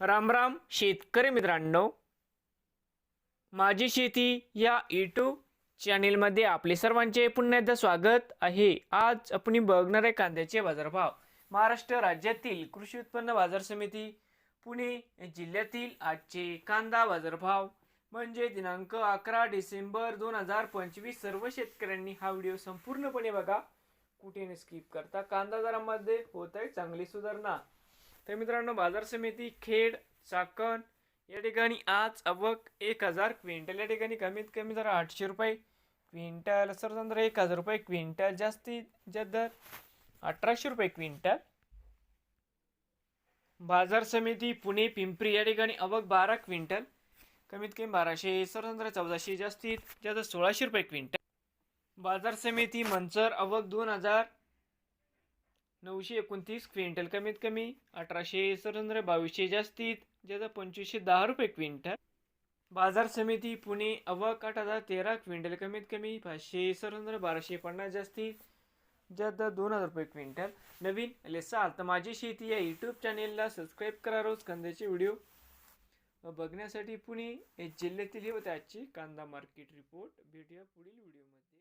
राम राम शेतकरी मित्रांनो, माझी शेती या यूट्यूब चॅनेलमध्ये आपले सर्वांचे पुन्हा एकदा स्वागत आहे. आज आपण बघणार आहे कांद्याचे बाजारभाव. महाराष्ट्र राज्यातील कृषी उत्पन्न बाजार समिती पुणे जिल्ह्यातील आजचे कांदा बाजारभाव म्हणजे दिनांक 11 डिसेंबर 2025. सर्व शेतकऱ्यांनी हा व्हिडिओ संपूर्णपणे बघा, कुठे स्किप करता. कांदा दरामध्ये होत आहे चांगली सुधारणा. तर मित्रांनो, बाजार समिती खेड चाकण या ठिकाणी आज आवक 1000 क्विंटल, या ठिकाणी कमीत कमी दर 800 रुपये क्विंटल, सर्वसाधारण दर 1000 रुपये क्विंटल, जास्तीत जास्त दर 1800 रुपये क्विंटल. बाजार समिती पुणे पिंपरी या ठिकाणी आवक 12 क्विंटल, कमीत कमी 1200, सर्वसाधारण दर 1400, जास्तीत जास्त 1600 रुपये क्विंटल. बाजार समिती मंचर आवक 2929 क्विंटल, कमीत कमी 1800, सर्वसाधारण 2200, जास्तीत जास्त 2510 रुपये क्विंटल. बाजार समिती पुणे आवक 8013 क्विंटल, कमीत कमी 500, सर्वसाधारण 1250, जास्तीत जास्त 2000 रुपये क्विंटल. नवीन लेसाल तर माझी शेती या यूट्यूब चॅनेलला सबस्क्राईब करा. रोज कांद्याचे व्हिडिओ बघण्यासाठी पुणे जिल्ह्यातील हे होते आजची कांदा मार्केट रिपोर्ट. भेटूया पुढील व्हिडिओमध्ये.